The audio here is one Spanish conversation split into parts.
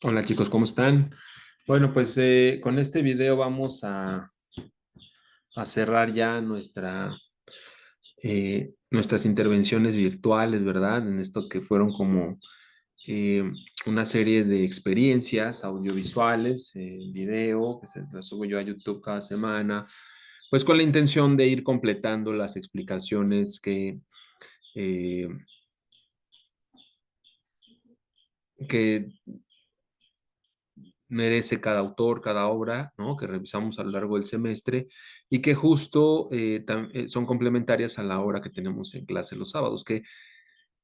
Hola chicos, ¿cómo están? Bueno, pues con este video vamos a cerrar ya nuestras intervenciones virtuales, ¿verdad? En esto que fueron como eh, una serie de experiencias audiovisuales, video, que se las subo yo a YouTube cada semana, pues con la intención de ir completando las explicaciones eh, que merece cada autor, cada obra, ¿no? Que revisamos a lo largo del semestre y que justo son complementarias a la hora que tenemos en clase los sábados, que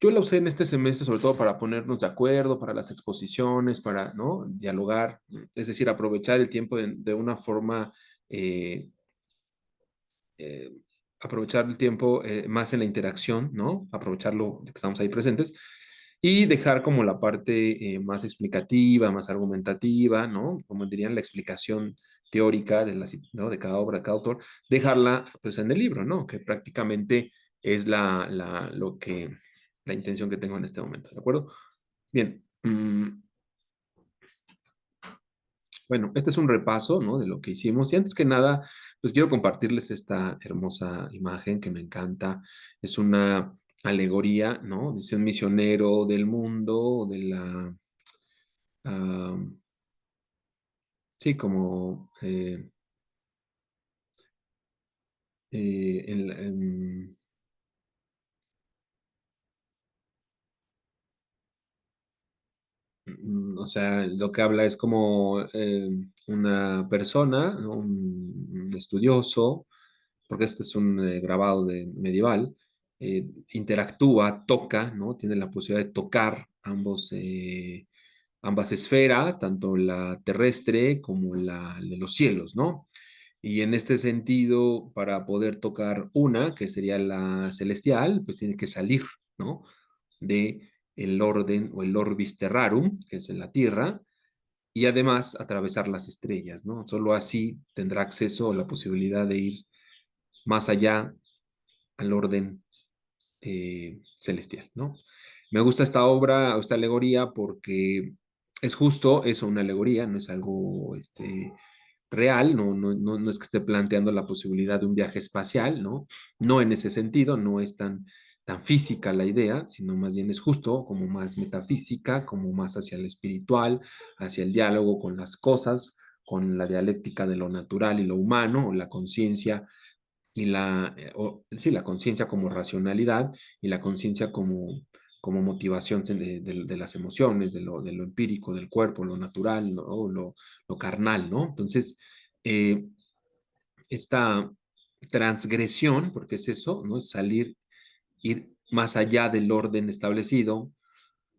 yo la usé en este semestre sobre todo para ponernos de acuerdo, para las exposiciones, para, ¿no? Dialogar, es decir, aprovechar el tiempo de una forma, eh, eh, aprovechar el tiempo más en la interacción, ¿no? Aprovecharlo de que estamos ahí presentes y dejar como la parte más explicativa, más argumentativa, ¿no? Como dirían, la explicación teórica ¿no? de cada obra, de cada autor, dejarla pues en el libro, ¿no? Que prácticamente es la intención que tengo en este momento, ¿de acuerdo? Bien, bueno, este es un repaso, ¿no? De lo que hicimos. Y antes que nada, pues quiero compartirles esta hermosa imagen que me encanta. Es una alegoría, ¿no? Dice un misionero del mundo, ah, sí, como, o sea, lo que habla es como una persona, ¿no? Un estudioso, porque este es un grabado de medieval, interactúa, toca, ¿no? Tiene la posibilidad de tocar ambas esferas, tanto la terrestre como la de los cielos, ¿no? Y en este sentido, para poder tocar una, que sería la celestial, pues tiene que salir, ¿no? De el orden o el orbis terrarum, que es en la Tierra, y además atravesar las estrellas, ¿no? Solo así tendrá acceso a la posibilidad de ir más allá al orden celestial, ¿no? Me gusta esta obra, esta alegoría, porque es justo eso, una alegoría, no es algo real, no es que esté planteando la posibilidad de un viaje espacial, ¿no? No en ese sentido, no es tan física la idea, sino más bien es justo como más metafísica, como más hacia lo espiritual, hacia el diálogo con las cosas, con la dialéctica de lo natural y lo humano, o la conciencia y sí, la conciencia como racionalidad y la conciencia como motivación de las emociones, de lo empírico, del cuerpo, lo natural, ¿no? Lo carnal, ¿no? Entonces, eh, esta transgresión, porque es eso, ¿no? Es salir, ir más allá del orden establecido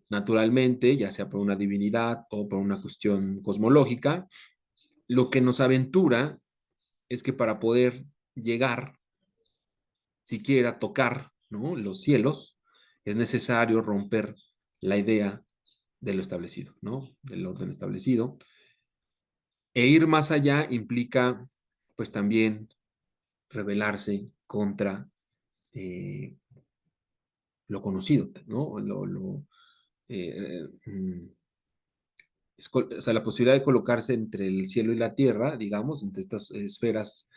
naturalmente, ya sea por una divinidad o por una cuestión cosmológica, lo que nos aventura es que para poder llegar siquiera tocar, ¿no? Los cielos, es necesario romper la idea de lo establecido, ¿no? Del orden establecido. E ir más allá implica, pues también, rebelarse contra eh, lo conocido, ¿no? Eh, mm, o sea, la posibilidad de colocarse entre el cielo y la tierra, digamos, entre estas esferas,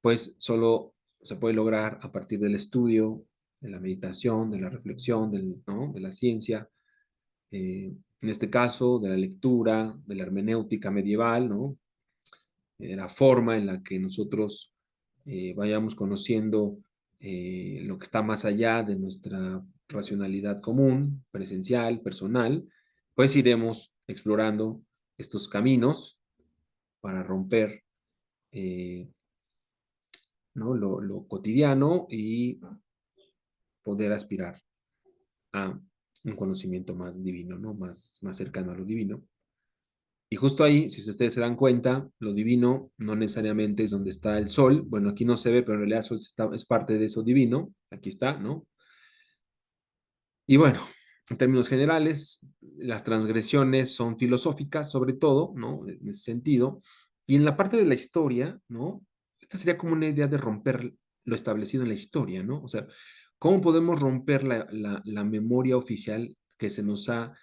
pues solo se puede lograr a partir del estudio, de la meditación, de la reflexión, ¿no? De la ciencia, en este caso, de la lectura, de la hermenéutica medieval, ¿no? De la forma en la que nosotros vayamos conociendo lo que está más allá de nuestra racionalidad común, presencial, personal, pues iremos explorando estos caminos para romper eh, ¿no? Lo cotidiano y poder aspirar a un conocimiento más divino, ¿no? Más cercano a lo divino. Y justo ahí, si ustedes se dan cuenta, lo divino no necesariamente es donde está el sol. Bueno, aquí no se ve, pero en realidad el sol es parte de eso divino. Aquí está, ¿no? Y bueno, en términos generales, las transgresiones son filosóficas, sobre todo, ¿no? En ese sentido. Y en la parte de la historia, ¿no? Esta sería como una idea de romper lo establecido en la historia, ¿no? O sea, ¿cómo podemos romper la memoria oficial que se nos ha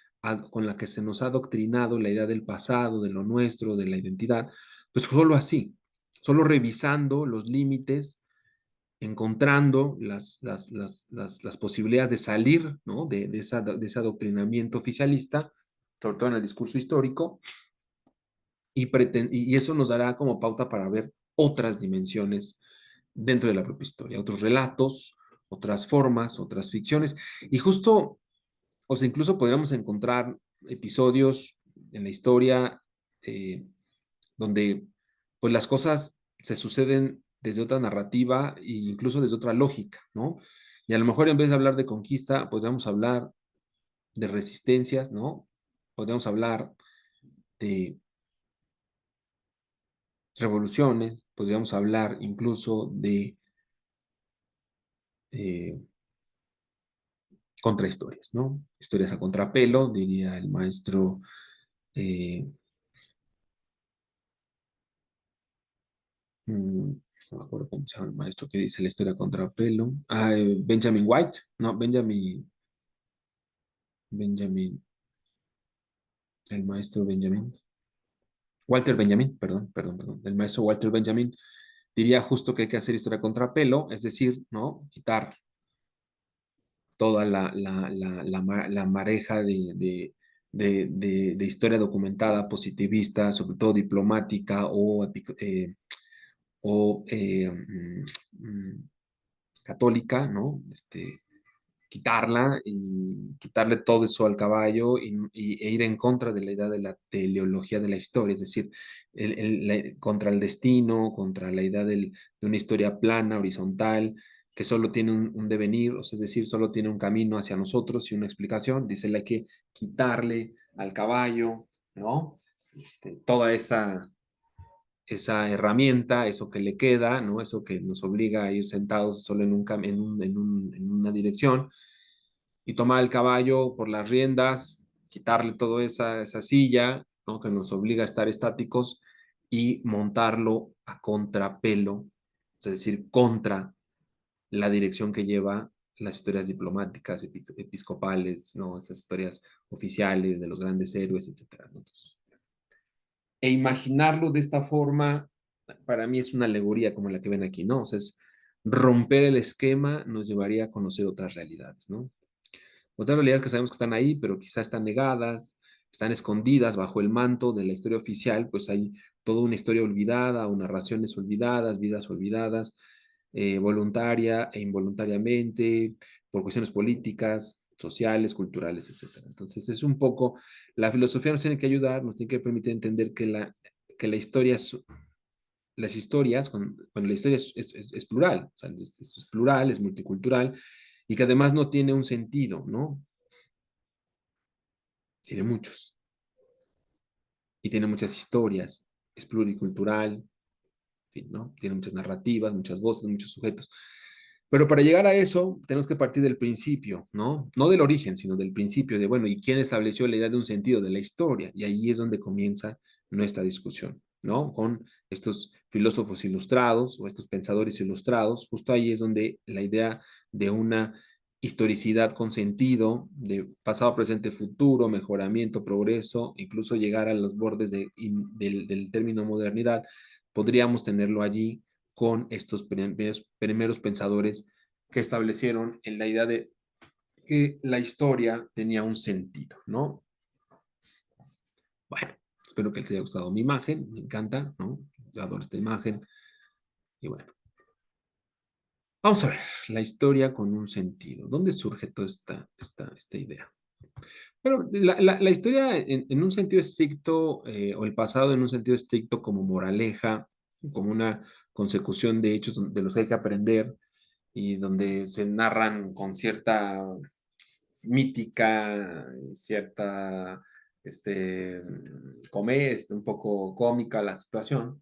con la que se nos ha adoctrinado la idea del pasado, de lo nuestro, de la identidad, pues solo así, solo revisando los límites, encontrando las posibilidades de salir, ¿no? De ese adoctrinamiento oficialista, sobre todo en el discurso histórico, y eso nos dará como pauta para ver otras dimensiones dentro de la propia historia, otros relatos, otras formas, otras ficciones. Y justo, o sea, incluso podríamos encontrar episodios en la historia eh, donde pues las cosas se suceden desde otra narrativa e incluso desde otra lógica, ¿no? Y a lo mejor en vez de hablar de conquista, podríamos hablar de resistencias, ¿no? Podríamos hablar de revoluciones, podríamos hablar incluso de eh, contrahistorias, ¿no? Historias a contrapelo, diría el maestro, eh, no me acuerdo cómo se llama el maestro que dice la historia a contrapelo. Benjamin White, no, Benjamin, el maestro Benjamin, Walter Benjamin, perdón, el maestro Walter Benjamin diría justo que hay que hacer historia a contrapelo, es decir, ¿no? Quitar toda la mareja de historia documentada, positivista, sobre todo diplomática o católica, ¿no? Quitarla y quitarle todo eso al caballo e ir en contra de la idea de la teleología de la historia, es decir, contra el destino, contra la idea de una historia plana, horizontal, que solo tiene un devenir, o sea, es decir, solo tiene un camino hacia nosotros y una explicación. Dice, hay que quitarle al caballo, ¿no? Toda esa herramienta, eso que le queda, ¿no? Eso que nos obliga a ir sentados solo en una dirección y tomar el caballo por las riendas, quitarle toda esa silla, ¿no? Que nos obliga a estar estáticos y montarlo a contrapelo, es decir, contra la dirección que lleva las historias diplomáticas, episcopales, ¿no? Esas historias oficiales de los grandes héroes, etcétera, ¿no? E imaginarlo de esta forma, para mí es una alegoría como la que ven aquí, ¿no? O sea, es romper el esquema nos llevaría a conocer otras realidades, ¿no? Otras realidades que sabemos que están ahí, pero quizá están negadas, están escondidas bajo el manto de la historia oficial, pues hay toda una historia olvidada o narraciones olvidadas, vidas olvidadas, voluntaria e involuntariamente, por cuestiones políticas, sociales, culturales, etcétera. Entonces es un poco, la filosofía nos tiene que ayudar, nos tiene que permitir entender que la historia las historias, cuando la historia es plural, o sea, es plural, es multicultural, y que además no tiene un sentido, ¿no? Tiene muchos, y tiene muchas historias, es pluricultural, en fin, ¿no? Tiene muchas narrativas, muchas voces, muchos sujetos. Pero para llegar a eso, tenemos que partir del principio, ¿no? No del origen, sino del principio de, bueno, ¿y quién estableció la idea de un sentido de la historia? Y ahí es donde comienza nuestra discusión, ¿no? Con estos filósofos ilustrados o estos pensadores ilustrados, justo ahí es donde la idea de una historicidad con sentido, de pasado, presente, futuro, mejoramiento, progreso, incluso llegar a los bordes del término modernidad, podríamos tenerlo allí con estos primeros pensadores que establecieron en la idea de que la historia tenía un sentido, ¿no? Bueno, espero que les haya gustado mi imagen, me encanta, ¿no? Yo adoro esta imagen y bueno, vamos a ver la historia con un sentido. ¿Dónde surge toda esta idea? Pero la historia en un sentido estricto, o el pasado en un sentido estricto como moraleja, como una consecución de hechos de los que hay que aprender y donde se narran con cierta mítica, cierta, un poco cómica la situación,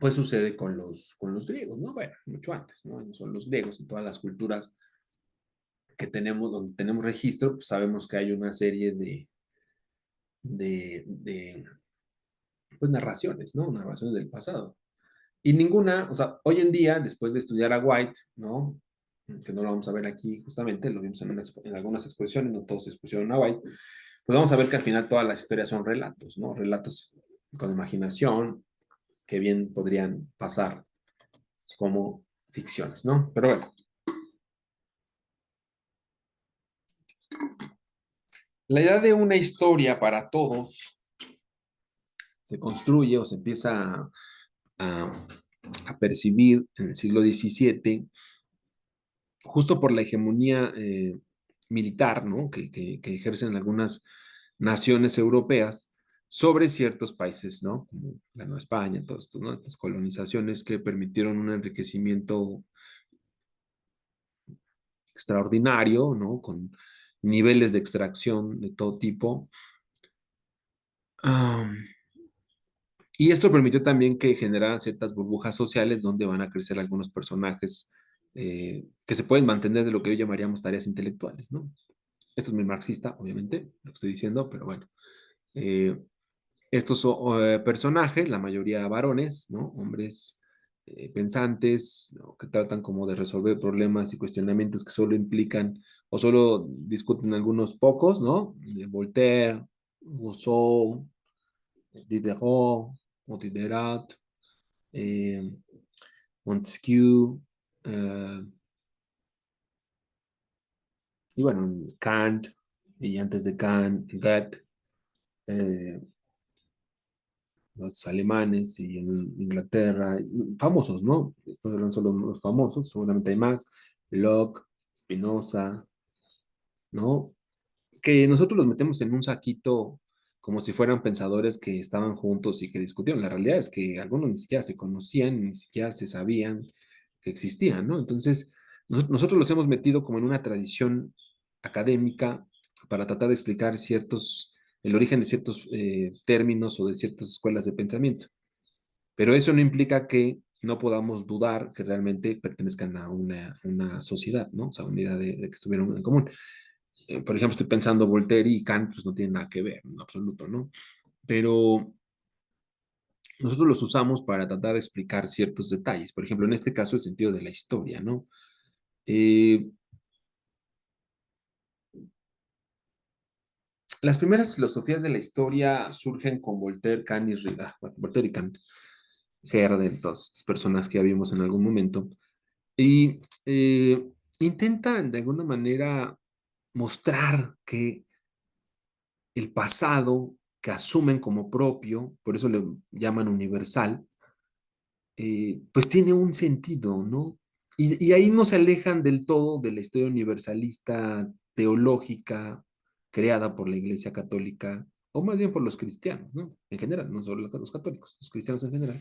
pues sucede con los griegos, ¿no? Bueno, mucho antes, ¿no? Son los griegos en todas las culturas que tenemos, donde tenemos registro, pues sabemos que hay una serie de pues narraciones, ¿no? Narraciones del pasado. Y ninguna, o sea, hoy en día, después de estudiar a White, ¿no? que no lo vamos a ver aquí justamente, lo vimos en algunas exposiciones, no todos se expusieron a White, pues vamos a ver que al final todas las historias son relatos, ¿no? Relatos con imaginación que bien podrían pasar como ficciones, ¿no? Pero bueno, la idea de una historia para todos se construye o se empieza a, a percibir en el siglo XVII, justo por la hegemonía militar, ¿no? Que ejercen algunas naciones europeas sobre ciertos países, ¿no? Como la Nueva España, todo esto, ¿no? Estas colonizaciones que permitieron un enriquecimiento extraordinario, ¿no? Con niveles de extracción de todo tipo. Um, y esto permitió también que generaran ciertas burbujas sociales donde van a crecer algunos personajes que se pueden mantener de lo que hoy llamaríamos tareas intelectuales, ¿no? Esto es muy marxista, obviamente, lo que estoy diciendo, pero bueno. Eh, estos personajes, la mayoría varones, ¿no? Hombres pensantes, ¿no? Que tratan como de resolver problemas y cuestionamientos que solo implican o solo discuten algunos pocos, ¿no? De Voltaire, Rousseau, Diderot, Diderot, eh, Montesquieu, eh, y bueno, Kant, y antes de Kant, Goethe, eh, los alemanes y en Inglaterra, famosos, ¿no? Estos eran solo los famosos, seguramente hay más, Locke, Spinoza, ¿no? Que nosotros los metemos en un saquito como si fueran pensadores que estaban juntos y que discutían. La realidad es que algunos ni siquiera se conocían, ni siquiera se sabían que existían, ¿no? Entonces, nosotros los hemos metido como en una tradición académica para tratar de explicar el origen de ciertos términos o de ciertas escuelas de pensamiento. Pero eso no implica que no podamos dudar que realmente pertenezcan a una sociedad, ¿no? O sea, una idea de que estuvieron en común. Por ejemplo, estoy pensando Voltaire y Kant, pues no tienen nada que ver, en absoluto, ¿no? Pero nosotros los usamos para tratar de explicar ciertos detalles. Por ejemplo, en este caso, el sentido de la historia, ¿no? Eh, las primeras filosofías de la historia surgen con Voltaire, Kant y, bueno, Voltaire y Kant, Herder, todas estas personas que ya vimos en algún momento. Y intentan de alguna manera mostrar que el pasado que asumen como propio, por eso le llaman universal, pues tiene un sentido, ¿no? Y ahí no se alejan del todo de la historia universalista teológica creada por la Iglesia Católica, o más bien por los cristianos, ¿no? En general, no solo los católicos, los cristianos en general.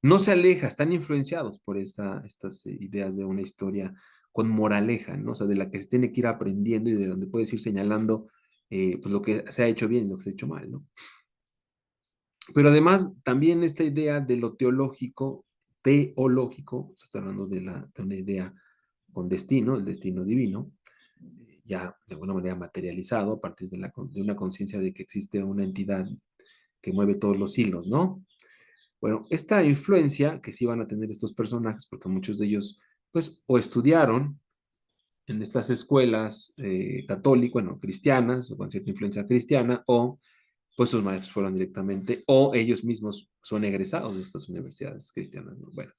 No se aleja, están influenciados por estas ideas de una historia con moraleja, ¿no? O sea, de la que se tiene que ir aprendiendo y de donde puedes ir señalando pues lo que se ha hecho bien y lo que se ha hecho mal, ¿no? Pero además, también esta idea de lo teológico, se está hablando de una idea con destino, el destino divino, ya de alguna manera materializado a partir de una conciencia de que existe una entidad que mueve todos los hilos, ¿no? Bueno, esta influencia que sí van a tener estos personajes, porque muchos de ellos, pues, o estudiaron en estas escuelas católicas, bueno, cristianas, o con cierta influencia cristiana, o pues sus maestros fueron directamente, o ellos mismos son egresados de estas universidades cristianas, ¿no? Bueno,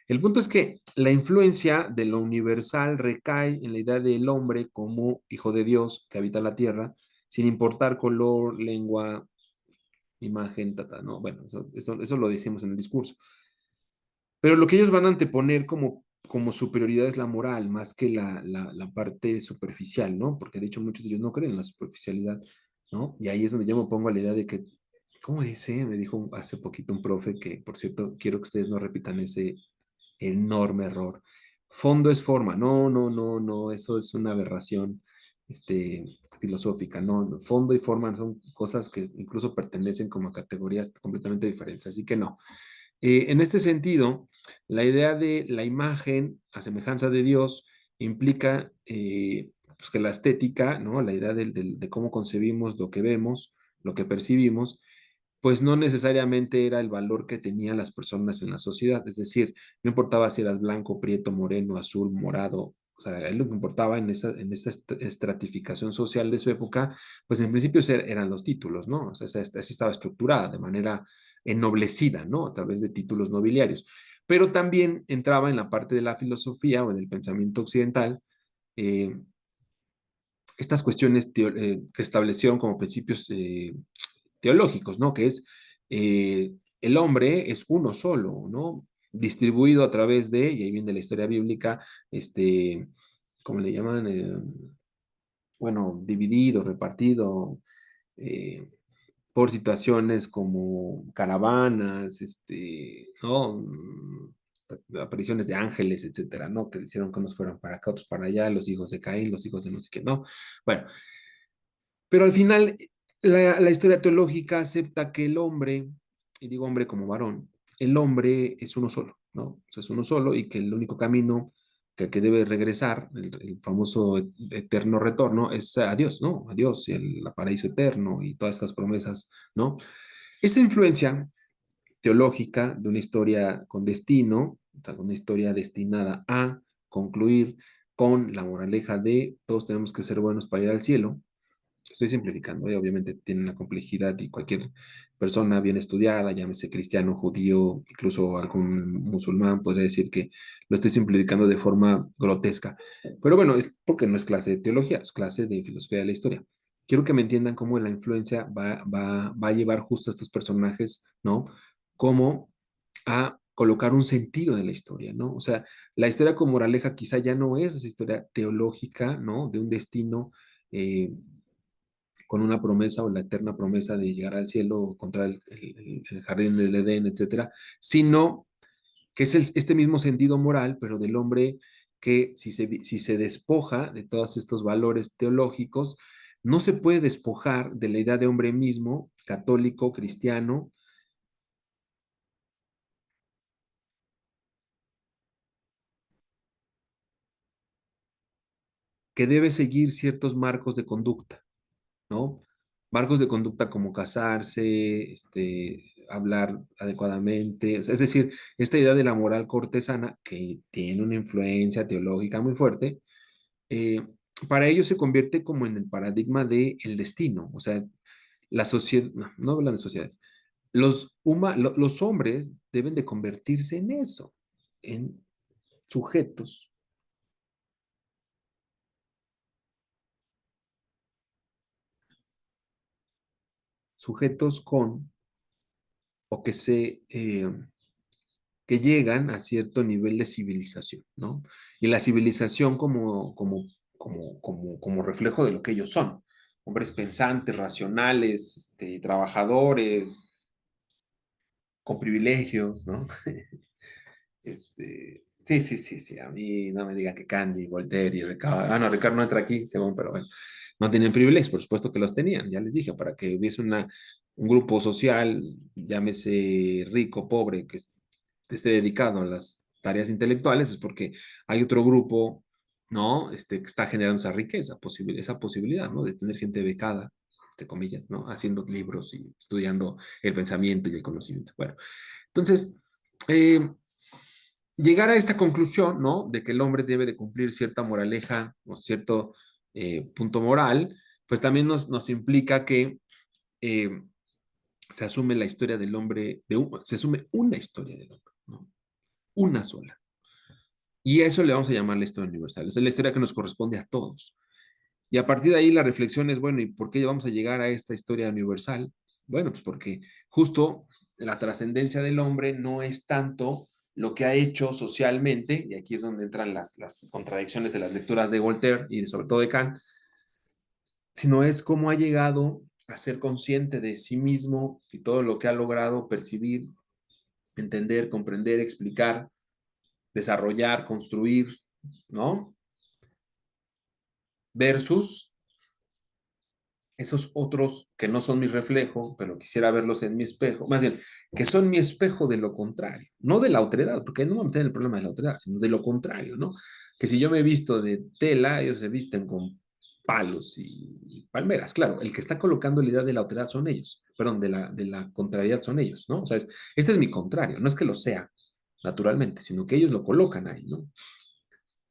el punto es que la influencia de lo universal recae en la idea del hombre como hijo de Dios que habita la tierra, sin importar color, lengua, imagen, tata, ¿no? Bueno, eso lo decimos en el discurso. Pero lo que ellos van a anteponer como superioridad es la moral, más que la parte superficial, ¿no? Porque de hecho muchos de ellos no creen en la superficialidad, ¿no? Y ahí es donde yo me pongo a la idea de que, ¿cómo dice? Me dijo hace poquito un profe que, por cierto, quiero que ustedes no repitan ese enorme error. Fondo es forma. No, no, no, no, eso es una aberración filosófica, ¿no? Fondo y forma son cosas que incluso pertenecen como a categorías completamente diferentes, así que no. En este sentido, la idea de la imagen a semejanza de Dios implica pues que la estética, ¿no? La idea de cómo concebimos lo que vemos, lo que percibimos, pues no necesariamente era el valor que tenían las personas en la sociedad. Es decir, no importaba si eras blanco, prieto, moreno, azul, morado, O sea, a él lo que importaba en esta estratificación social de su época, pues en principio eran los títulos, ¿no? O sea, así estaba estructurada de manera ennoblecida, ¿no? A través de títulos nobiliarios. Pero también entraba en la parte de la filosofía o en el pensamiento occidental eh, estas cuestiones que establecieron como principios teológicos, ¿no? Que es el hombre es uno solo, ¿no? Distribuido a través de, y ahí viene la historia bíblica, ¿cómo le llaman? Bueno, dividido, repartido, eh, por situaciones como caravanas, ¿no? Pues, apariciones de ángeles, etcétera, ¿no? Que hicieron que unos fueran para acá, otros para allá, los hijos de Caín, los hijos de no sé qué, ¿no? Bueno, pero al final, la historia teológica acepta que el hombre, y digo hombre como varón, el hombre es uno solo, ¿no? O sea, es uno solo y que el único camino que debe regresar, el famoso eterno retorno, es a Dios, ¿no? A Dios y el paraíso eterno y todas estas promesas, ¿no? Esa influencia teológica de una historia con destino, una historia destinada a concluir con la moraleja de todos tenemos que ser buenos para ir al cielo. Estoy simplificando, obviamente tiene una complejidad y cualquier persona bien estudiada, llámese cristiano, judío, incluso algún musulmán, podría decir que lo estoy simplificando de forma grotesca. Pero bueno, es porque no es clase de teología, es clase de filosofía de la historia. Quiero que me entiendan cómo la influencia va a llevar justo a estos personajes, ¿no? Cómo a colocar un sentido de la historia, ¿no? O sea, la historia con moraleja quizá ya no es esa historia teológica, ¿no? De un destino con una promesa o la eterna promesa de llegar al cielo contra el jardín del Edén, etcétera, sino que es este mismo sentido moral, pero del hombre que si se despoja de todos estos valores teológicos, no se puede despojar de la idea de hombre mismo, católico, cristiano, que debe seguir ciertos marcos de conducta, ¿no? Marcos de conducta como casarse, hablar adecuadamente, es decir, esta idea de la moral cortesana que tiene una influencia teológica muy fuerte, eh, para ellos se convierte como en el paradigma del destino, o sea, la sociedad, no hablan de sociedades, los hombres deben de convertirse en eso, en sujetos, sujetos con, o que se, que llegan a cierto nivel de civilización, ¿no? Y la civilización como reflejo de lo que ellos son, hombres pensantes, racionales, trabajadores, con privilegios, ¿no? Sí, sí, sí, sí, a mí no me diga que Candy, Voltaire y Ricardo, no, Ricardo no entra aquí, según, pero bueno, no tienen privilegios, por supuesto que los tenían, ya les dije, para que hubiese un grupo social, llámese rico, pobre, que esté dedicado a las tareas intelectuales, es porque hay otro grupo, ¿no? Que está generando esa riqueza, esa posibilidad, ¿no? De tener gente becada, entre comillas, ¿no? Haciendo libros y estudiando el pensamiento y el conocimiento. Bueno, entonces, eh, llegar a esta conclusión, ¿no? De que el hombre debe de cumplir cierta moraleja o cierto punto moral, pues también nos implica que eh, se asume la historia del hombre, se asume una historia del hombre, ¿no? Una sola. Y a eso le vamos a llamar la historia universal. Esa es la historia que nos corresponde a todos. Y a partir de ahí la reflexión es, bueno, ¿y por qué vamos a llegar a esta historia universal? Bueno, pues porque justo la trascendencia del hombre no es tanto lo que ha hecho socialmente, y aquí es donde entran las contradicciones de las lecturas de Voltaire y sobre todo de Kant, sino es cómo ha llegado a ser consciente de sí mismo y todo lo que ha logrado percibir, entender, comprender, explicar, desarrollar, construir, ¿no? Versus esos otros que no son mi reflejo, pero quisiera verlos en mi espejo, más bien, que son mi espejo de lo contrario, no de la otredad, porque no me meter en el problema de la otredad, sino de lo contrario, ¿no? Que si yo me he visto de tela, ellos se visten con palos y palmeras, claro, el que está colocando la idea de la otredad son ellos, perdón, de la contrariedad son ellos, ¿no? O sea, este es mi contrario, no es que lo sea naturalmente, sino que ellos lo colocan ahí, ¿no?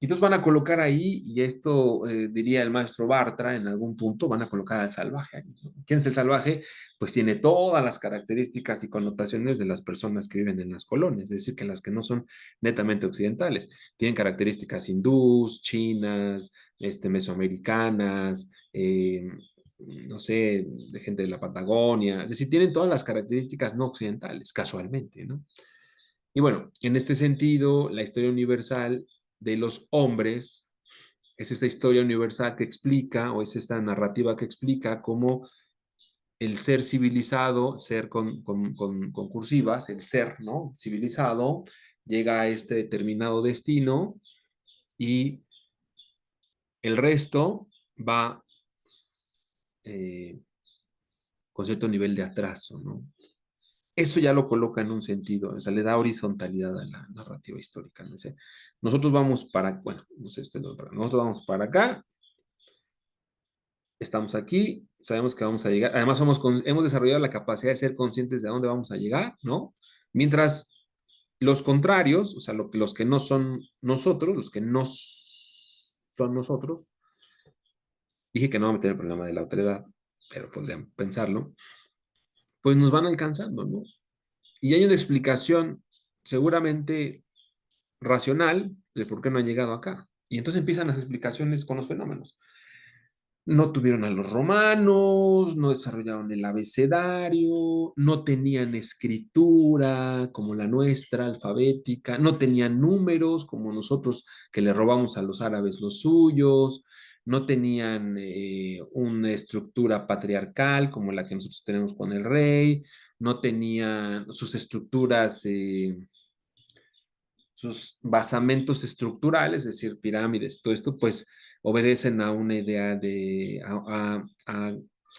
Y entonces van a colocar ahí, y esto diría el maestro Bartra en algún punto, van a colocar al salvaje ahí, ¿no? ¿Quién es el salvaje? Pues tiene todas las características y connotaciones de las personas que viven en las colonias, es decir, que las que no son netamente occidentales, tienen características hindús, chinas, mesoamericanas, no sé, de gente de la Patagonia, es decir, tienen todas las características no occidentales, casualmente, ¿no? Y bueno, en este sentido, la historia universal de los hombres es esta historia universal que explica, o es esta narrativa que explica cómo el ser civilizado, ser con cursivas, el ser, ¿no? Civilizado, llega a este determinado destino y el resto va eh, con cierto nivel de atraso, ¿no? Eso ya lo coloca en un sentido, o sea, le da horizontalidad a la narrativa histórica, ¿no? Dice, nosotros vamos para, bueno, no sé, nosotros vamos para acá, estamos aquí, sabemos que vamos a llegar, además hemos desarrollado la capacidad de ser conscientes de a dónde vamos a llegar, ¿no? Mientras los contrarios, o sea, los que no son nosotros, los que no son nosotros, dije que no vamos a tener el problema de la otredad, pero podrían pensarlo, pues nos van alcanzando, ¿no? Y hay una explicación seguramente racional de por qué no han llegado acá. Y entonces empiezan las explicaciones con los fenómenos. No tuvieron a los romanos, no desarrollaron el abecedario, no tenían escritura como la nuestra, alfabética, no tenían números como nosotros que le robamos a los árabes los suyos, no tenían una estructura patriarcal como la que nosotros tenemos con el rey, no tenían sus estructuras sus basamentos estructurales, es decir, pirámides, todo esto, pues obedecen a una idea a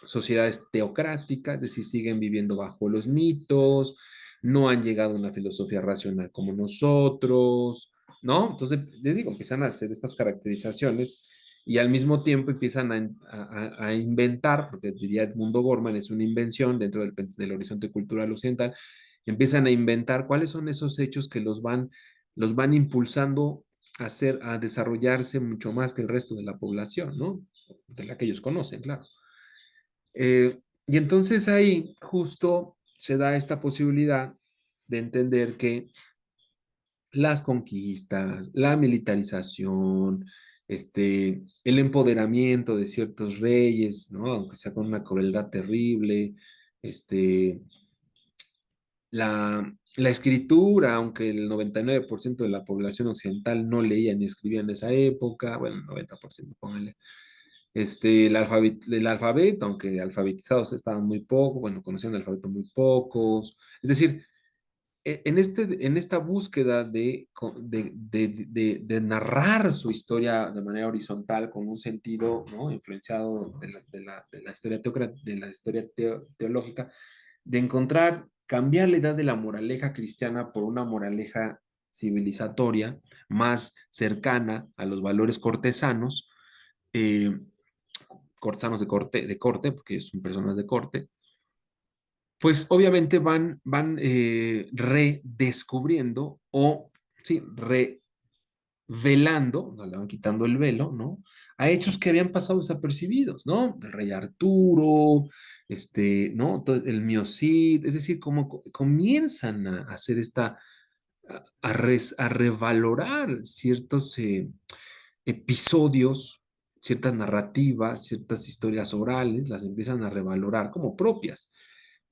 sociedades teocráticas, es decir, siguen viviendo bajo los mitos, no han llegado a una filosofía racional como nosotros, ¿no? Entonces, les digo, empiezan a hacer estas caracterizaciones y al mismo tiempo empiezan a inventar, porque diría Edmundo Gorman, es una invención dentro del horizonte cultural occidental, empiezan a inventar cuáles son esos hechos que los van impulsando a desarrollarse mucho más que el resto de la población, ¿no? De la que ellos conocen, claro. Y entonces ahí justo se da esta posibilidad de entender que las conquistas, la militarización, el empoderamiento de ciertos reyes, ¿no? Aunque sea con una crueldad terrible, este, la escritura, aunque el 99% de la población occidental no leía ni escribía en esa época, bueno, 90% póngale, el alfabeto, aunque alfabetizados estaban muy pocos, bueno, conocían el alfabeto muy pocos, es decir, en esta búsqueda de narrar su historia de manera horizontal, con un sentido, ¿no? Influenciado de la historia, de la historia teológica, de encontrar, cambiar la idea de la moraleja cristiana por una moraleja civilizatoria más cercana a los valores cortesanos, eh, cortesanos de corte, porque ellos son personas de corte, pues obviamente van redescubriendo o, sí, revelando, o sea, le van quitando el velo, ¿no? A hechos que habían pasado desapercibidos, ¿no? El rey Arturo, ¿no? El Miocid, es decir, como comienzan a hacer a revalorar ciertos episodios, ciertas narrativas, ciertas historias orales, las empiezan a revalorar como propias,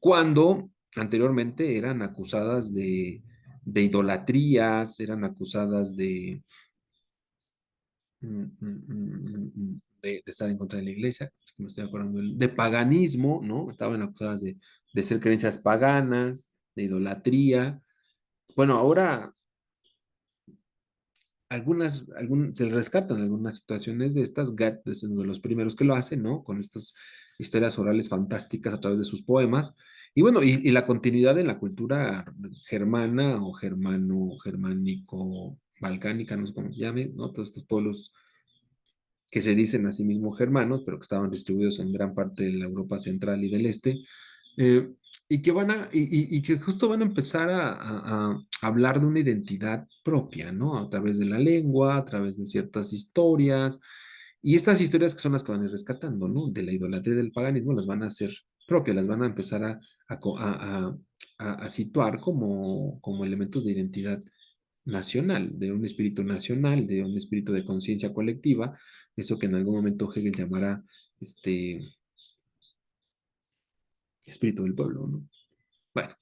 cuando anteriormente eran acusadas de idolatrías, eran acusadas de estar en contra de la iglesia, es que me estoy acordando, de paganismo, ¿no? Estaban acusadas de ser creencias paganas, de idolatría. Bueno, ahora se rescatan algunas situaciones de estas. Goethe es uno de los primeros que lo hace, ¿no? Con estas historias orales fantásticas a través de sus poemas. Y bueno, y la continuidad de la cultura germana o germánico, balcánica, no sé cómo se llame, ¿no? Todos estos pueblos que se dicen a sí mismos germanos, pero que estaban distribuidos en gran parte de la Europa central y del este. y que y que justo van a empezar a hablar de una identidad propia, ¿no? A través de la lengua, a través de ciertas historias, y estas historias que son las que van a ir rescatando, ¿no? De la idolatría y del paganismo, las van a hacer propias, las van a empezar a, co- a situar como elementos de identidad nacional, de un espíritu nacional, de un espíritu de conciencia colectiva, eso que en algún momento Hegel llamará este espíritu del pueblo, ¿no? Bueno,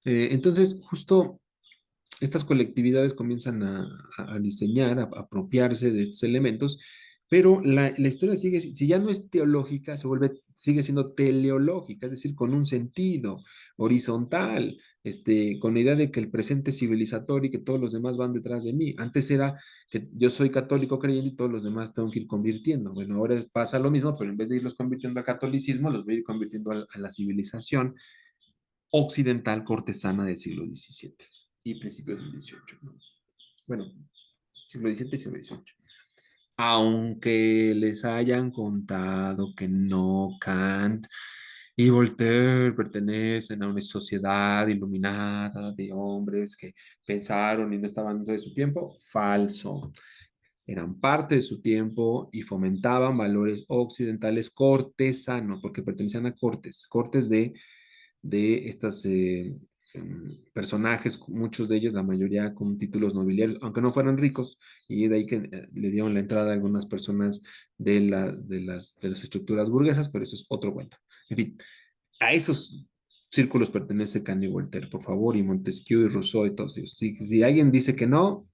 entonces justo estas colectividades comienzan a diseñar, a apropiarse de estos elementos, pero la historia sigue, si ya no es teológica, sigue siendo teleológica, es decir, con un sentido horizontal, con la idea de que el presente es civilizatorio y que todos los demás van detrás de mí. Antes era que yo soy católico creyente y todos los demás tengo que ir convirtiendo. Bueno, ahora pasa lo mismo, pero en vez de irlos convirtiendo al catolicismo, los voy a ir convirtiendo a la civilización occidental cortesana del siglo XVII y principios del XVIII, ¿no? Bueno, siglo XVII y siglo XVIII. Aunque les hayan contado que no, Kant y Voltaire pertenecen a una sociedad iluminada de hombres que pensaron y no estaban dentro de su tiempo, falso. Eran parte de su tiempo y fomentaban valores occidentales cortesanos, porque pertenecían a cortes de estas personajes, muchos de ellos, la mayoría con títulos nobiliarios, aunque no fueran ricos, y de ahí que le dieron la entrada a algunas personas de las estructuras burguesas, pero eso es otro cuento. En fin, a esos círculos pertenece Kant y Voltaire, por favor, y Montesquieu y Rousseau y todos ellos. Si alguien dice que no,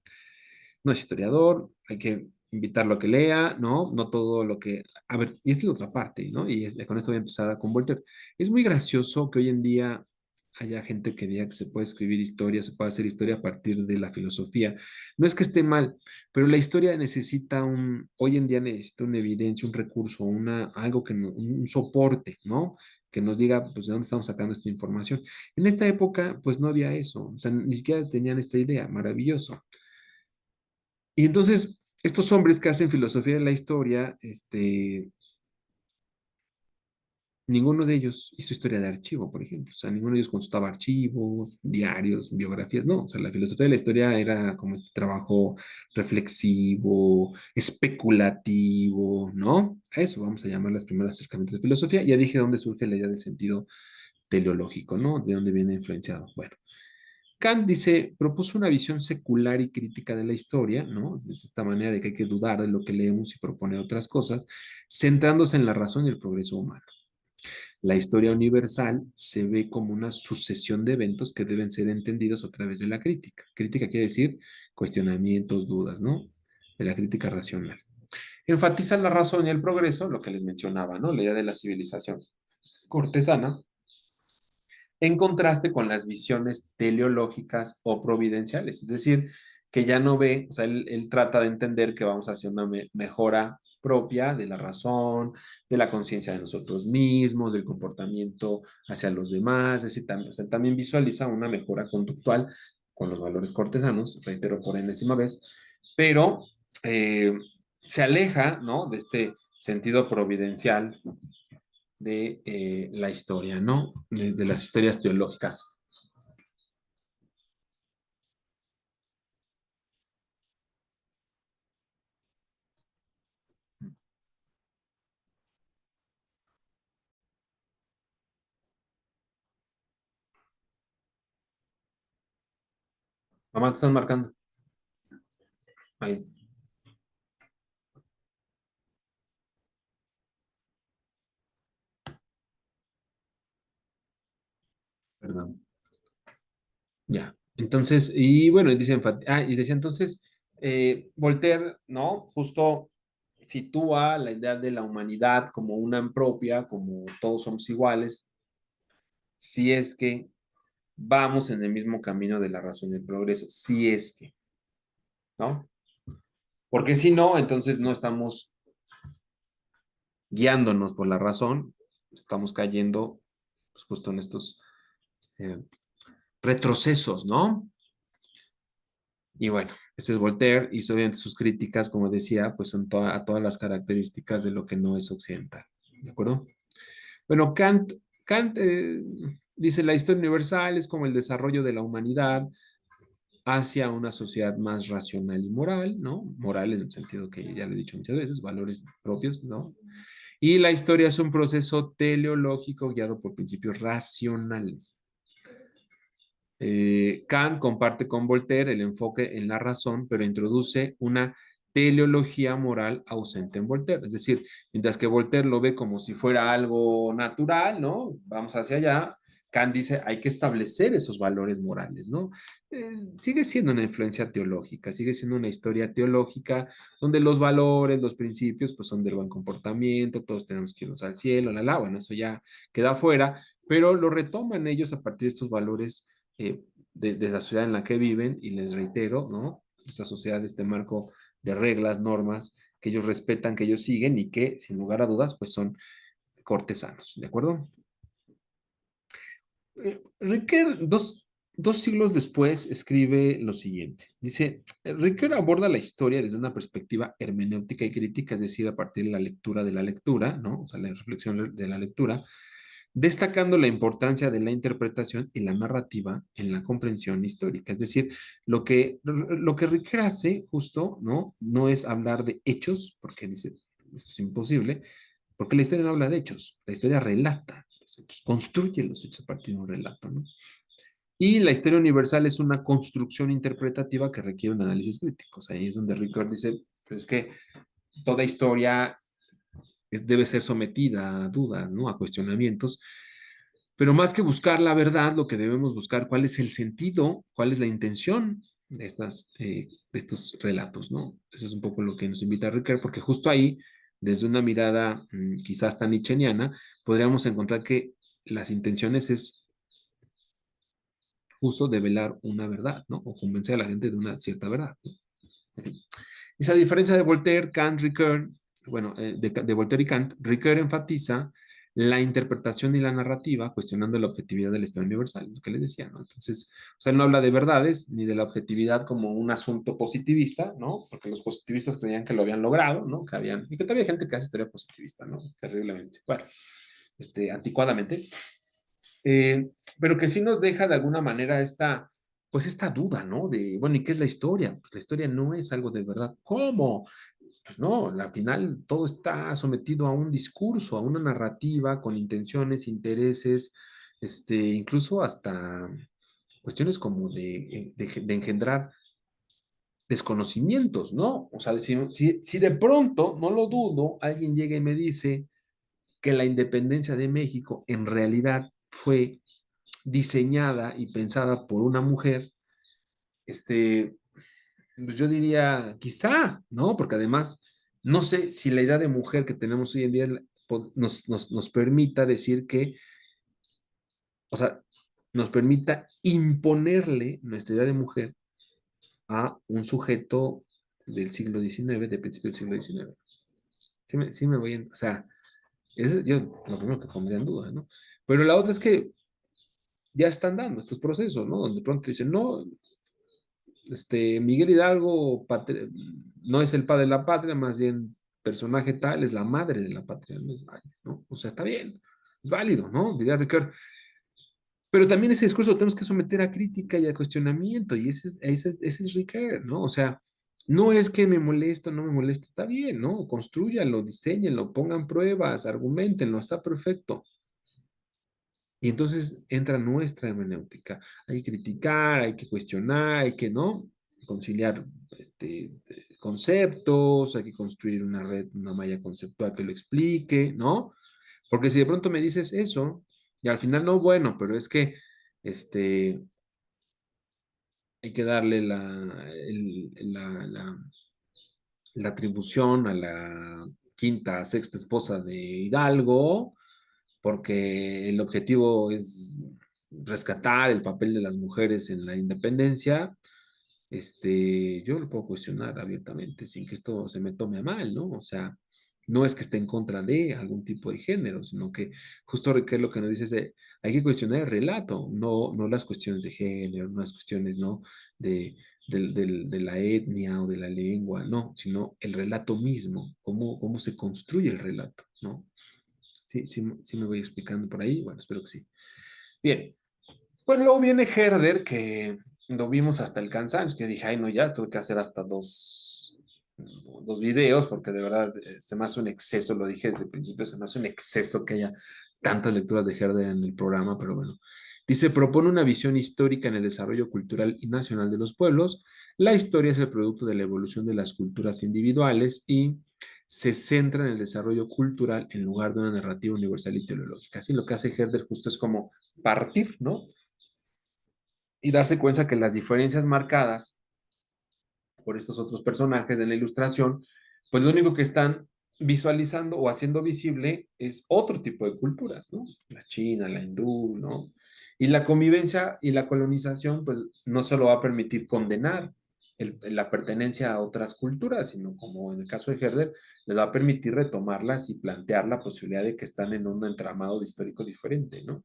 no es historiador, hay que invitarlo a que lea, ¿no? No todo lo que... A ver, y esta es la otra parte, ¿no? Con esto voy a empezar a convertir. Es muy gracioso que hoy en día haya gente que diga que se puede escribir historia, se puede hacer historia a partir de la filosofía. No es que esté mal, pero la historia necesita hoy en día necesita una evidencia, un recurso, algo un soporte, ¿no? Que nos diga, pues, de dónde estamos sacando esta información. En esta época, pues, no había eso, o sea, ni siquiera tenían esta idea, maravilloso. Y entonces, estos hombres que hacen filosofía de la historia, ninguno de ellos hizo historia de archivo, por ejemplo. O sea, ninguno de ellos consultaba archivos, diarios, biografías. No, o sea, la filosofía de la historia era como este trabajo reflexivo, especulativo, ¿no? A eso vamos a llamar las primeras acercamientos de filosofía. Ya dije dónde surge la idea del sentido teleológico, ¿no? De dónde viene influenciado. Bueno. Kant dice, propuso una visión secular y crítica de la historia, ¿no? De esta manera de que hay que dudar de lo que leemos y proponer otras cosas, centrándose en la razón y el progreso humano. La historia universal se ve como una sucesión de eventos que deben ser entendidos a través de la crítica. Crítica quiere decir cuestionamientos, dudas, ¿no? De la crítica racional. Enfatiza la razón y el progreso, lo que les mencionaba, ¿no? La idea de la civilización cortesana, en contraste con las visiones teleológicas o providenciales, es decir, que ya no ve, o sea, él trata de entender que vamos hacia una mejora propia de la razón, de la conciencia de nosotros mismos, del comportamiento hacia los demás, es decir, o sea, también visualiza una mejora conductual con los valores cortesanos, reitero por enésima vez, pero eh, se aleja, ¿no? De este sentido providencial de la historia, ¿no? De las historias teológicas. Mamá, te están marcando. Ahí, perdón. Ya. Entonces, y bueno, y decía entonces, Voltaire, ¿no? Justo sitúa la idea de la humanidad como una propia, como todos somos iguales, si es que vamos en el mismo camino de la razón y el progreso, si es que, ¿no? Porque si no, entonces no estamos guiándonos por la razón, estamos cayendo pues, justo en estos eh, retrocesos, ¿no? Y bueno, ese es Voltaire y obviamente sus críticas, como decía, pues son a todas las características de lo que no es occidental, ¿de acuerdo? Bueno, Kant Kant dice, la historia universal es como el desarrollo de la humanidad hacia una sociedad más racional y moral, ¿no? Moral en el sentido que ya lo he dicho muchas veces, valores propios, ¿no? Y la historia es un proceso teleológico guiado por principios racionales. Kant comparte con Voltaire el enfoque en la razón, pero introduce una teleología moral ausente en Voltaire. Es decir, mientras que Voltaire lo ve como si fuera algo natural, ¿no? Vamos hacia allá. Kant dice, hay que establecer esos valores morales, ¿no? Sigue siendo una influencia teológica, sigue siendo una historia teológica donde los valores, los principios, pues son del buen comportamiento, todos tenemos que irnos al cielo, bueno, eso ya queda fuera, pero lo retoman ellos a partir de estos valores de la sociedad en la que viven y les reitero, ¿no? Esa sociedad, este marco de reglas, normas que ellos respetan, que ellos siguen y que, sin lugar a dudas, pues son cortesanos, ¿de acuerdo? Ricker, dos siglos después, escribe lo siguiente. Dice, Ricker aborda la historia desde una perspectiva hermenéutica y crítica, es decir, a partir de la lectura, ¿no? O sea, la reflexión de la lectura, destacando la importancia de la interpretación y la narrativa en la comprensión histórica. Es decir, lo que Ricker hace justo, ¿no? No es hablar de hechos, porque dice, esto es imposible, porque la historia no habla de hechos, la historia relata los hechos, construye los hechos a partir de un relato, ¿no? Y la historia universal es una construcción interpretativa que requiere un análisis crítico. O sea, ahí es donde Ricker dice, pues es que toda historia debe ser sometida a dudas, ¿no? A cuestionamientos, pero más que buscar la verdad, lo que debemos buscar, cuál es el sentido, cuál es la intención de estos relatos, ¿no? Eso es un poco lo que nos invita a Ricker, porque justo ahí, desde una mirada quizás tan nietzscheana, podríamos encontrar que las intenciones es justo develar una verdad, ¿no? O convencer a la gente de una cierta verdad, ¿no? Esa diferencia de Voltaire, Kant, Ricoeur, bueno, de Voltaire y Kant, Ricoeur enfatiza la interpretación y la narrativa, cuestionando la objetividad de la historia universal, lo que les decía, ¿no? Entonces, o sea, él no habla de verdades ni de la objetividad como un asunto positivista, ¿no? Porque los positivistas creían que lo habían logrado, ¿no? Que habían, y que todavía hay gente que hace historia positivista, ¿no? Terriblemente, bueno, anticuadamente. Eh, pero que sí nos deja de alguna manera pues esta duda, ¿no? De, bueno, ¿y qué es la historia? Pues la historia no es algo de verdad. ¿Cómo? Pues no, al final todo está sometido a un discurso, a una narrativa con intenciones, intereses, incluso hasta cuestiones como de engendrar desconocimientos, ¿no? O sea, si de pronto, no lo dudo, alguien llega y me dice que la independencia de México en realidad fue diseñada y pensada por una mujer, pues yo diría quizá, ¿no? Porque además, no sé si la idea de mujer que tenemos hoy en día nos permita decir que, o sea, nos permita imponerle nuestra idea de mujer a un sujeto del siglo XIX, de principio del siglo XIX. Sí me voy, o sea, es yo lo primero que pondría en duda, ¿no? Pero la otra es que ya están dando estos procesos, ¿no? Donde pronto dicen, no, Miguel Hidalgo no es el padre de la patria, más bien personaje tal, es la madre de la patria, ¿no? ¿no? O sea, está bien, es válido, ¿no? Diría Ricardo. Pero también ese discurso lo tenemos que someter a crítica y a cuestionamiento, y ese es Ricardo, ¿no? O sea, no es que me molesta o no me molesta, está bien, ¿no? Construyanlo, diseñenlo, pongan pruebas, argumentenlo, está perfecto. Y entonces entra nuestra hermenéutica. Hay que criticar, hay que cuestionar, hay que, ¿no? Conciliar conceptos, hay que construir una red, una malla conceptual que lo explique, ¿no? Porque si de pronto me dices eso, y al final no, bueno, pero es que este, hay que darle la atribución a la quinta, sexta esposa de Hidalgo, porque el objetivo es rescatar el papel de las mujeres en la independencia, yo lo puedo cuestionar abiertamente sin que esto se me tome a mal, ¿no? O sea, no es que esté en contra de algún tipo de género, sino que justo que lo que nos dice es hay que cuestionar el relato, no las cuestiones de género, no las cuestiones, ¿no? De, de la etnia o de la lengua, no, sino el relato mismo, cómo se construye el relato, ¿no? Sí, sí, sí me voy explicando por ahí. Bueno, espero que sí. Bien. Bueno, luego viene Herder, que lo vimos hasta el cansancio, que dije, ay, no, ya tuve que hacer hasta dos videos, porque de verdad se me hace un exceso, lo dije desde el principio, se me hace un exceso que haya tantas lecturas de Herder en el programa, pero bueno. Dice, propone una visión histórica en el desarrollo cultural y nacional de los pueblos. La historia es el producto de la evolución de las culturas individuales y se centra en el desarrollo cultural en lugar de una narrativa universal y teleológica. Así lo que hace Herder justo es como partir, ¿no? Y darse cuenta que las diferencias marcadas por estos otros personajes de la ilustración, pues lo único que están visualizando o haciendo visible es otro tipo de culturas, ¿no? La china, la hindú, ¿no? Y la convivencia y la colonización, pues no solo va a permitir condenar la pertenencia a otras culturas, sino como en el caso de Herder, les va a permitir retomarlas y plantear la posibilidad de que están en un entramado histórico diferente, ¿no?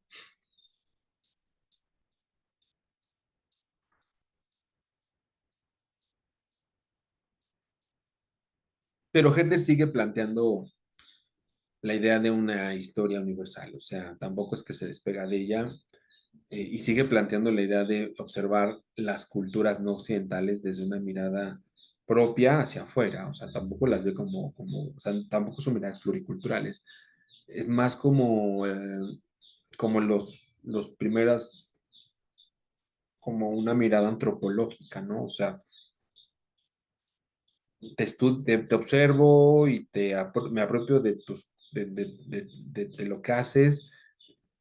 Pero Herder sigue planteando la idea de una historia universal, o sea, tampoco es que se despega de ella y sigue planteando la idea de observar las culturas no occidentales desde una mirada propia hacia afuera, o sea, tampoco las ve o sea, tampoco son miradas pluriculturales, es más como los primeras, como una mirada antropológica, ¿no? O sea, te observo y me apropio de de lo que haces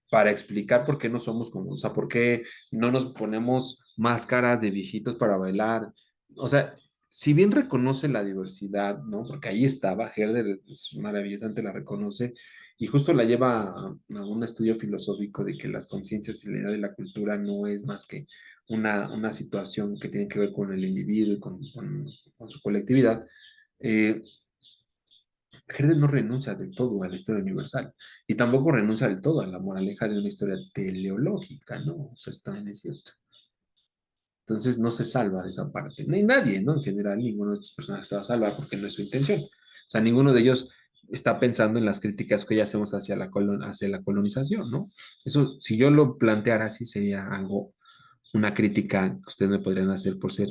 para explicar por qué no somos como, o sea, por qué no nos ponemos máscaras de viejitos para bailar. O sea, si bien reconoce la diversidad, ¿no? Porque ahí estaba, Herder es maravillosamente la reconoce y justo la lleva a un estudio filosófico de que las conciencias y la idea de la cultura no es más que una situación que tiene que ver con el individuo y con su colectividad. Eh, Herder no renuncia del todo a la historia universal y tampoco renuncia del todo a la moraleja de una historia teleológica, ¿no? O sea, esto también es cierto. Entonces no se salva de esa parte. No hay nadie, ¿no? En general, ninguno de estos personajes se va a salvar porque no es su intención. O sea, ninguno de ellos está pensando en las críticas que ya hacemos hacia la colonización, ¿no? Eso, si yo lo planteara así, sería algo, una crítica que ustedes me podrían hacer por ser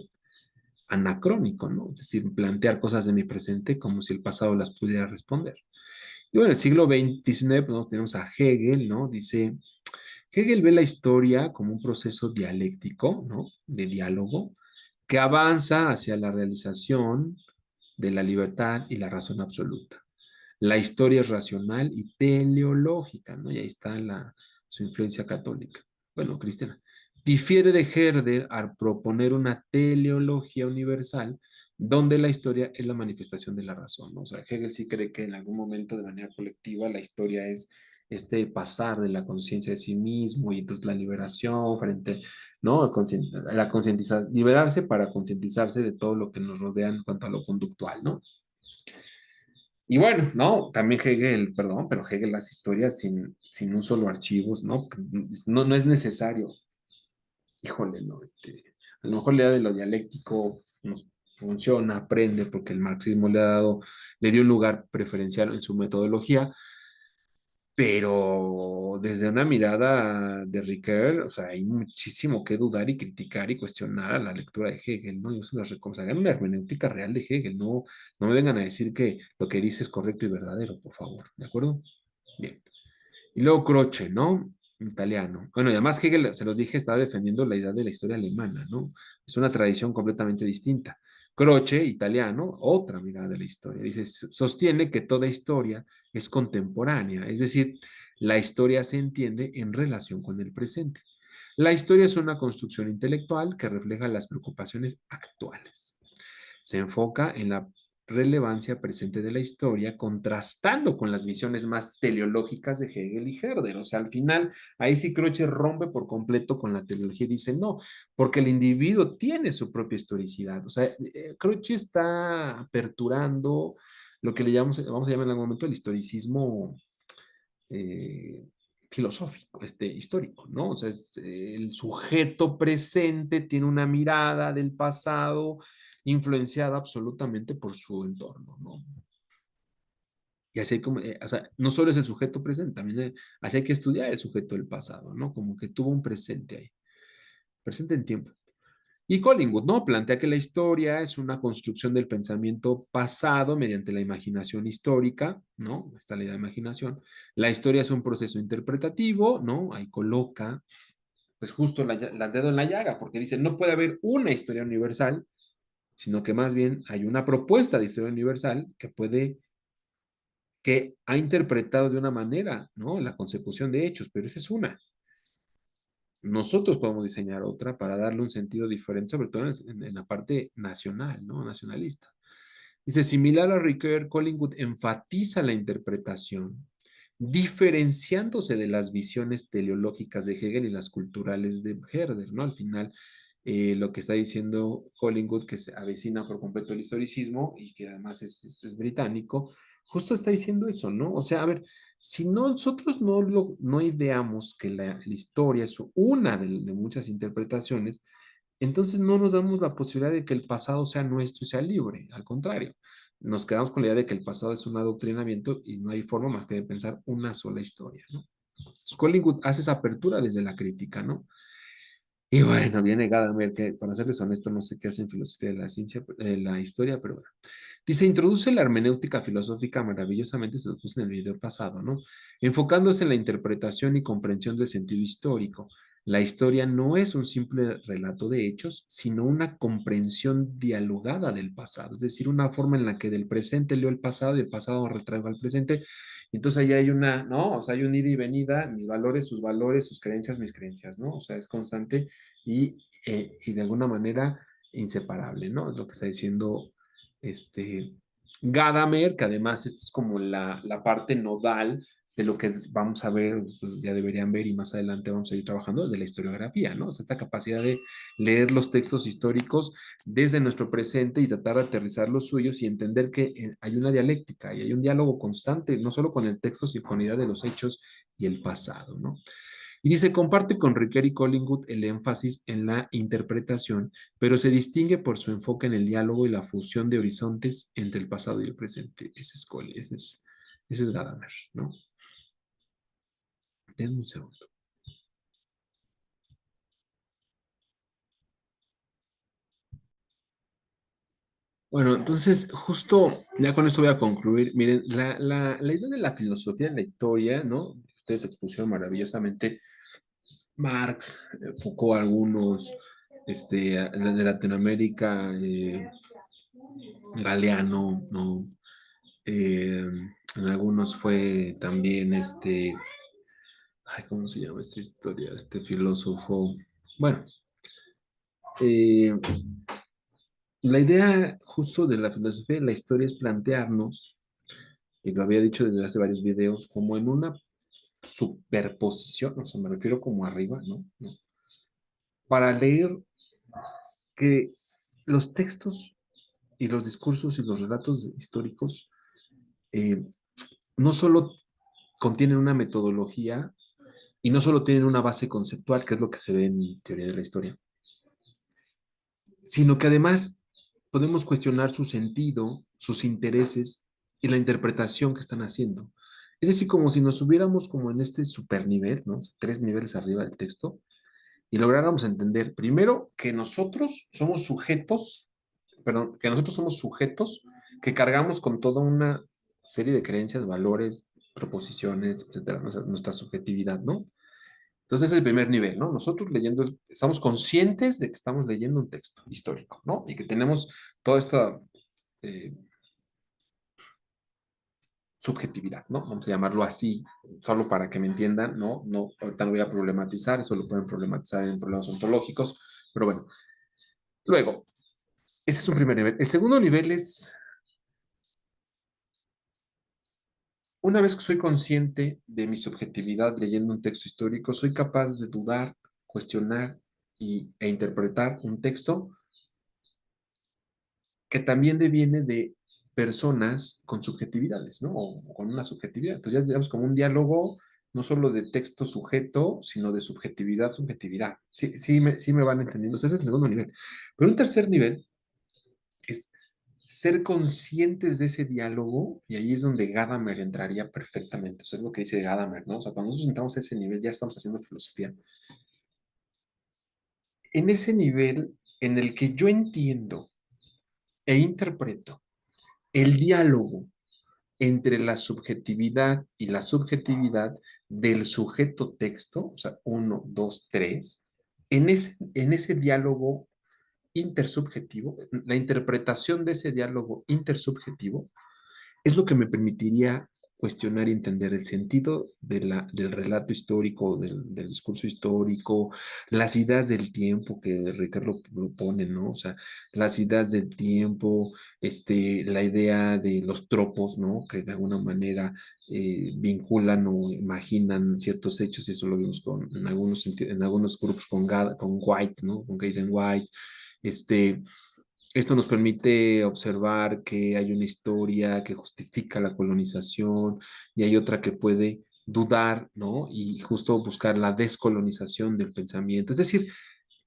anacrónico, ¿no? Es decir, plantear cosas de mi presente como si el pasado las pudiera responder. Y bueno, en el siglo XIX, pues, tenemos a Hegel, ¿no? Dice, Hegel ve la historia como un proceso dialéctico, ¿no? De diálogo, que avanza hacia la realización de la libertad y la razón absoluta. La historia es racional y teleológica, ¿no? Y ahí está su influencia católica, bueno, cristiana. Difiere de Herder al proponer una teleología universal donde la historia es la manifestación de la razón, ¿no? O sea, Hegel sí cree que en algún momento de manera colectiva la historia es este pasar de la conciencia de sí mismo y entonces la liberación frente, ¿no? A la concientización, liberarse para concientizarse de todo lo que nos rodea en cuanto a lo conductual, ¿no? Y bueno, no, también Hegel, perdón, pero Hegel hace historias sin un solo archivo, ¿no? No, no es necesario. Híjole, no, a lo mejor la idea de lo dialéctico nos funciona, aprende, porque el marxismo le dio un lugar preferencial en su metodología, pero desde una mirada de Ricoeur, o sea, hay muchísimo que dudar y criticar y cuestionar a la lectura de Hegel, ¿no? Yo se las recomiendo, hagan una hermenéutica real de Hegel, no, no me vengan a decir que lo que dice es correcto y verdadero, por favor, ¿de acuerdo? Bien. Y luego Croce, ¿no? Italiano. Bueno, y además Hegel, se los dije, está defendiendo la idea de la historia alemana, ¿no? Es una tradición completamente distinta. Croce, italiano, otra mirada de la historia. Dice, sostiene que toda historia es contemporánea, es decir, la historia se entiende en relación con el presente. La historia es una construcción intelectual que refleja las preocupaciones actuales. Se enfoca en la relevancia presente de la historia, contrastando con las visiones más teleológicas de Hegel y Herder. O sea, al final, ahí sí Croce rompe por completo con la teleología y dice, no, porque el individuo tiene su propia historicidad. O sea, Croce está aperturando lo que le llamamos, vamos a llamar en algún momento el historicismo eh, filosófico, histórico, ¿no? O sea, el sujeto presente tiene una mirada del pasado influenciada absolutamente por su entorno, ¿no? Y así hay como, o sea, no solo es el sujeto presente, también así hay que estudiar el sujeto del pasado, ¿no? Como que tuvo un presente ahí, presente en tiempo. Y Collingwood, ¿no? Plantea que la historia es una construcción del pensamiento pasado mediante la imaginación histórica, ¿no? Está la idea de imaginación. La historia es un proceso interpretativo, ¿no? Ahí coloca, pues justo la dedo en la llaga, porque dice, no puede haber una historia universal, sino que más bien hay una propuesta de historia universal que ha interpretado de una manera, ¿no? La consecución de hechos, pero esa es una. Nosotros podemos diseñar otra para darle un sentido diferente, sobre todo en la parte nacional, ¿no? Nacionalista. Dice, similar a Ricoeur, Collingwood enfatiza la interpretación, diferenciándose de las visiones teleológicas de Hegel y las culturales de Herder, ¿no? Al final, lo que está diciendo Collingwood, que se avecina por completo el historicismo y que además es británico, justo está diciendo eso, ¿no? O sea, a ver, si nosotros no ideamos que la historia es una de muchas interpretaciones, entonces no nos damos la posibilidad de que el pasado sea nuestro y sea libre. Al contrario, nos quedamos con la idea de que el pasado es un adoctrinamiento y no hay forma más que de pensar una sola historia, ¿no? Collingwood hace esa apertura desde la crítica, ¿no? Y bueno, viene Gadamer, que para serles honesto, no sé qué hace en filosofía de la ciencia, la historia, pero bueno. Dice, introduce la hermenéutica filosófica maravillosamente, se lo puse en el video pasado, ¿no? Enfocándose en la interpretación y comprensión del sentido histórico. La historia no es un simple relato de hechos, sino una comprensión dialogada del pasado, es decir, una forma en la que del presente leo el pasado y el pasado retraigo al presente. Entonces ahí hay una, ¿no? O sea, hay un ida y venida, mis valores, sus creencias, mis creencias, ¿no? O sea, es constante y de alguna manera inseparable, ¿no? Es lo que está diciendo este, Gadamer, que además esta es como la parte nodal de lo que vamos a ver, ustedes ya deberían ver y más adelante vamos a ir trabajando de la historiografía, ¿no? O sea, esta capacidad de leer los textos históricos desde nuestro presente y tratar de aterrizar los suyos y entender que hay una dialéctica y hay un diálogo constante, no solo con el texto, sino con la idea de los hechos y el pasado, ¿no? Y dice, comparte con Riquet y Collingwood el énfasis en la interpretación, pero se distingue por su enfoque en el diálogo y la fusión de horizontes entre el pasado y el presente. Ese es Collingwood, ese es Gadamer, ¿no? Denme un segundo. Bueno, entonces, justo ya con eso voy a concluir. Miren, la idea de la filosofía de la historia, ¿no? Ustedes expusieron maravillosamente Marx, Foucault, algunos, de Latinoamérica, Galeano, ¿no? En algunos fue también ay, ¿cómo se llama esta historia? Este filósofo. Bueno, eh, la idea justo de la filosofía de la historia es plantearnos, y lo había dicho desde hace varios videos, como en una superposición, o sea, me refiero como arriba, ¿no? ¿No? Para leer que los textos y los discursos y los relatos históricos eh, no solo contienen una metodología y no solo tienen una base conceptual, que es lo que se ve en teoría de la historia, sino que además podemos cuestionar su sentido, sus intereses y la interpretación que están haciendo. Es decir, como si nos subiéramos como en este supernivel, ¿no? 3 niveles arriba del texto, y lográramos entender, primero, que nosotros somos sujetos, perdón, que nosotros somos sujetos que cargamos con toda una serie de creencias, valores, proposiciones, etcétera, nuestra subjetividad, ¿no? Entonces, ese es el primer nivel, ¿no? Nosotros leyendo, estamos conscientes de que estamos leyendo un texto histórico, ¿no? Y que tenemos toda esta eh, subjetividad, ¿no? Vamos a llamarlo así, solo para que me entiendan, ¿no? No, ahorita no voy a problematizar, eso lo pueden problematizar en problemas ontológicos, pero bueno. Luego, ese es un primer nivel. El segundo nivel es, una vez que soy consciente de mi subjetividad leyendo un texto histórico, soy capaz de dudar, cuestionar e interpretar un texto que también deviene de personas con subjetividades, ¿no? O con una subjetividad. Entonces ya digamos como un diálogo no solo de texto sujeto, sino de subjetividad, subjetividad. Sí me van entendiendo. O sea, ese es el segundo nivel. Pero un tercer nivel es ser conscientes de ese diálogo, y ahí es donde Gadamer entraría perfectamente. Eso es lo que dice Gadamer, ¿no? O sea, cuando nosotros entramos a ese nivel, ya estamos haciendo filosofía. En ese nivel en el que yo entiendo e interpreto el diálogo entre la subjetividad y la subjetividad del sujeto texto, o sea, uno, dos, tres, en ese diálogo intersubjetivo, la interpretación de ese diálogo intersubjetivo es lo que me permitiría cuestionar y entender el sentido del relato histórico, del discurso histórico, las ideas del tiempo que Ricardo lo pone, ¿no? O sea, las ideas del tiempo, la idea de los tropos, ¿no? Que de alguna manera vinculan o imaginan ciertos hechos, y eso lo vimos en algunos grupos con White, ¿no? Con Gaten White, este, esto nos permite observar que hay una historia que justifica la colonización y hay otra que puede dudar, ¿no? Y justo buscar la descolonización del pensamiento. Es decir,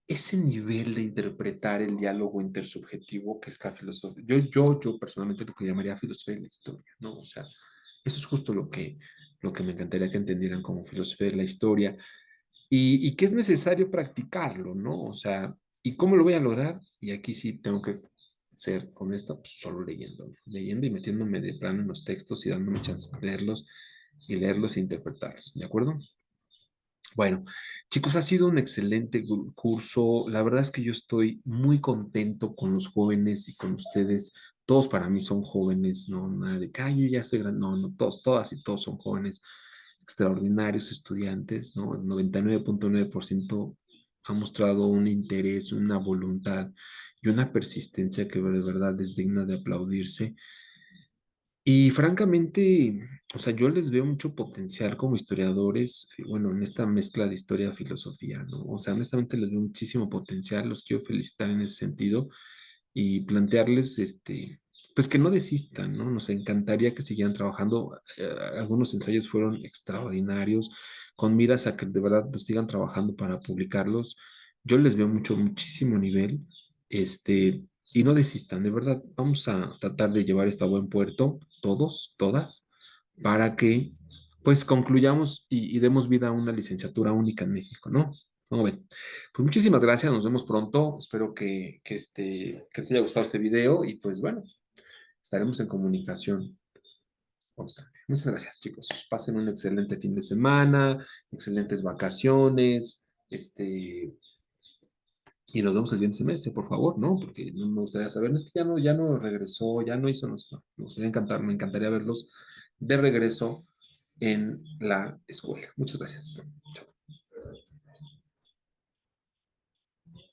ese nivel de interpretar el diálogo intersubjetivo que es la filosofía. Yo personalmente lo que llamaría filosofía de la historia, ¿no? O sea, eso es justo lo que me encantaría que entendieran como filosofía de la historia y que es necesario practicarlo, ¿no? O sea, ¿y cómo lo voy a lograr? Y aquí sí tengo que ser honesto, pues solo leyendo, ¿no? Leyendo y metiéndome de plano en los textos y dándome chance de leerlos e interpretarlos, ¿de acuerdo? Bueno, chicos, ha sido un excelente curso. La verdad es que yo estoy muy contento con los jóvenes y con ustedes. Todos para mí son jóvenes, no nada de que "Ay, yo ya estoy grande". No, no, todos, todas y todos son jóvenes extraordinarios estudiantes, ¿no? El 99.9% ha mostrado un interés, una voluntad y una persistencia que de verdad es digna de aplaudirse. Y francamente, o sea, yo les veo mucho potencial como historiadores, bueno, en esta mezcla de historia y filosofía, ¿no? O sea, honestamente les veo muchísimo potencial, los quiero felicitar en ese sentido y plantearles, pues que no desistan, ¿no? Nos encantaría que siguieran trabajando. Algunos ensayos fueron extraordinarios, con miras a que de verdad sigan trabajando para publicarlos. Yo les veo muchísimo nivel, y no desistan, de verdad. Vamos a tratar de llevar esto a buen puerto, todos, todas, para que, pues, concluyamos y demos vida a una licenciatura única en México, ¿no? ¿Cómo ven? Pues muchísimas gracias, nos vemos pronto. Espero que les haya gustado este video y pues bueno, estaremos en comunicación constante. Muchas gracias, chicos. Pasen un excelente fin de semana, excelentes vacaciones, y nos vemos el siguiente semestre, por favor, ¿no? Porque no me gustaría saber, es que ya no regresó, ya no hizo nuestro. Me encantaría verlos de regreso en la escuela. Muchas gracias.